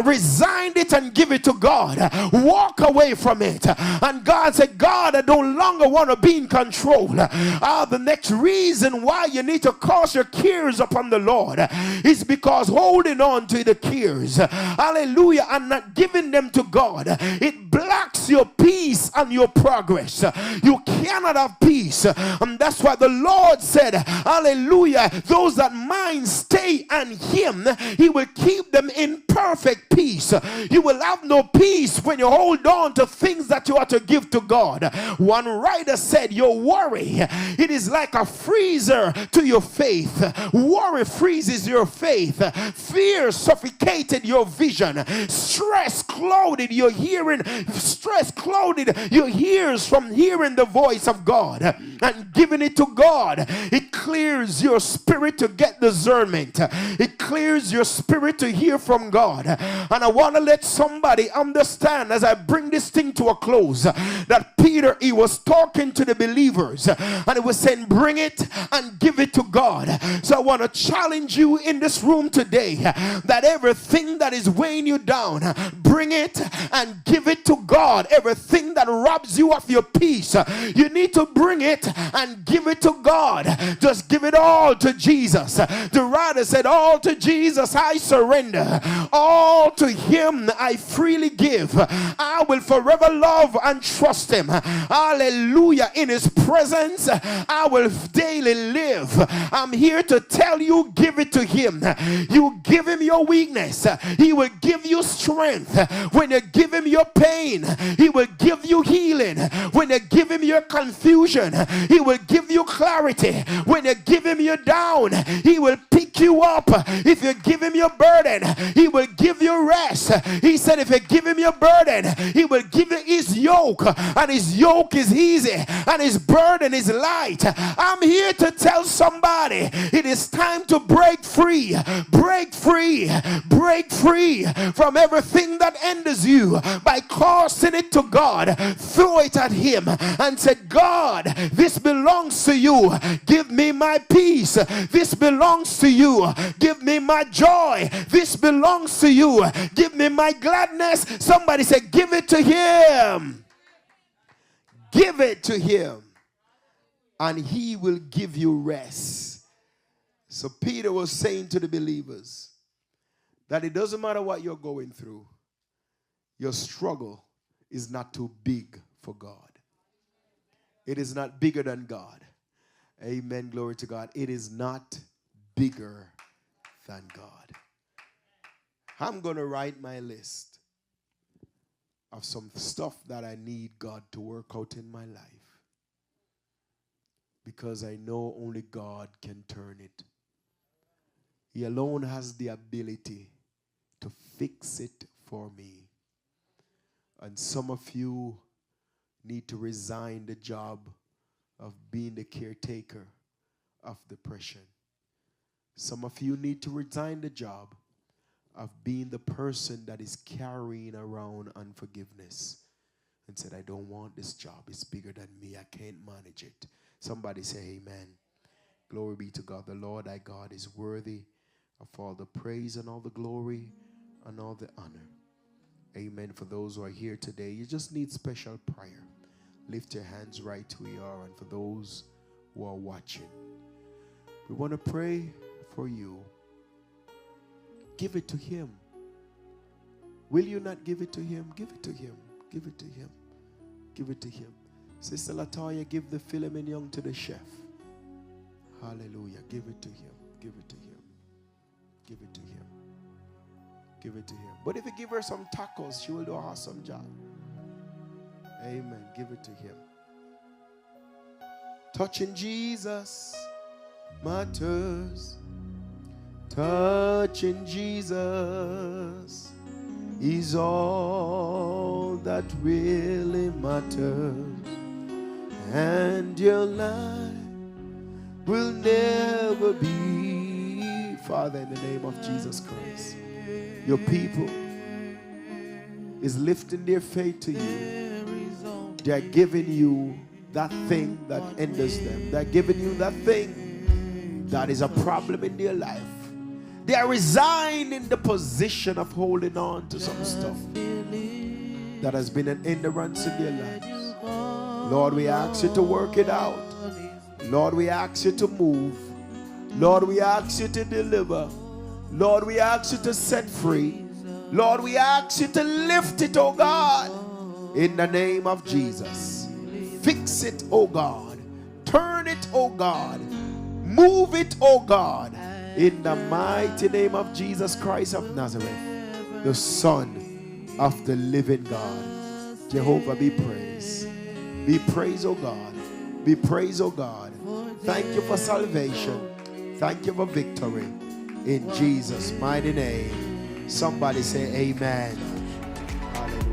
Resign it and give it to God. Walk away from it. And God said, God, I no longer want to be in control. The next reason why you need to cast your cares upon the Lord is because holding on to the cares, hallelujah, and not giving them to God, it blocks your peace and your progress. You cannot have peace. And that's why the Lord said, hallelujah, those that mind stay on him, he will keep them in perfect peace. You will have no peace when you hold on to things that you are to give to God. One writer said, your worry, it is like a freezer to your faith. Worry freezes your faith. Fear suffocated your vision. Stress clouded your hearing. Stress clouded your ears from hearing the voice of God and giving it to God. It clears your spirit to get discernment. It clears your spirit to hear from God. And I want to let somebody understand as I bring this thing to a close that Peter, he was talking to the believers and he was saying, bring it and give it to God. So I want to challenge you in this room today that everything that is weighing you down, bring it and give it to God. Everything that robs you of your peace, you need to bring it and give it to God. Just give it all to Jesus. The writer said, all to Jesus I surrender. All to him I freely give. I will forever love and trust him. Hallelujah. In his presence I will daily live. I'm here to tell you, give it to him. You give him your weakness, he will give you strength. When you give him your pain, he will give you healing. When you give him your confusion, he will give you clarity. When you give him your down, he will pick you up. If you give him your burden, he will give you rest. He said if you give him your burden, he will give you his yoke, and his yoke is easy and his burden is light. I'm here to tell somebody it is time to break free. Break free. Break free from everything that hinders you by casting it to God. Throw it at him and say, God, this belongs to you. Give me my peace. This belongs to you. Give me my joy. This belongs to you. Give me my gladness. Somebody say, give it to him. Give it to him, and he will give you rest. So Peter was saying to the believers that it doesn't matter what you're going through. Your struggle is not too big for God. It is not bigger than God. Amen. Glory to God. It is not bigger than God. I'm going to write my list of some stuff that I need God to work out in my life, because I know only God can turn it. He alone has the ability to fix it for me. And some of you need to resign the job of being the caretaker of depression. Some of you need to resign the job of being the person that is carrying around unforgiveness and said, I don't want this job. It's bigger than me. I can't manage it. Somebody say amen. Glory be to God. The Lord thy God is worthy of all the praise and all the glory and all the honor. Amen. For those who are here today, you just need special prayer. Lift your hands right where you are. And for those who are watching, we want to pray for you. Give it to him. Will you not give it to him? Give it to him. Give it to him. Give it to him. Sister Latoya, give the filet mignon to the chef. Hallelujah. Give it to him. Give it to him. Give it to him. Give it to him. But if you give her some tacos, she will do an awesome job. Amen. Give it to him. Touching Jesus matters. Touching Jesus is all that really matters. And your life will never be. Father, in the name of Jesus Christ, your people is lifting their faith to you. They're giving you that thing that hinders them. They're giving you that thing that is a problem in their life. They are resigned in the position of holding on to some stuff that has been an hindrance in their lives. Lord, we ask you to work it out. Lord, we ask you to move. Lord, we ask you to deliver. Lord, we ask you to set free. Lord, we ask you to lift it, oh God, in the name of Jesus. Fix it, oh God. Turn it, oh God. Move it, oh God. In the mighty name of Jesus Christ of Nazareth, the Son of the living God. Jehovah, be praised. Be praised, oh God. Be praised, oh God. Thank you for salvation. Thank you for victory. In Jesus' mighty name. Somebody say amen. Hallelujah.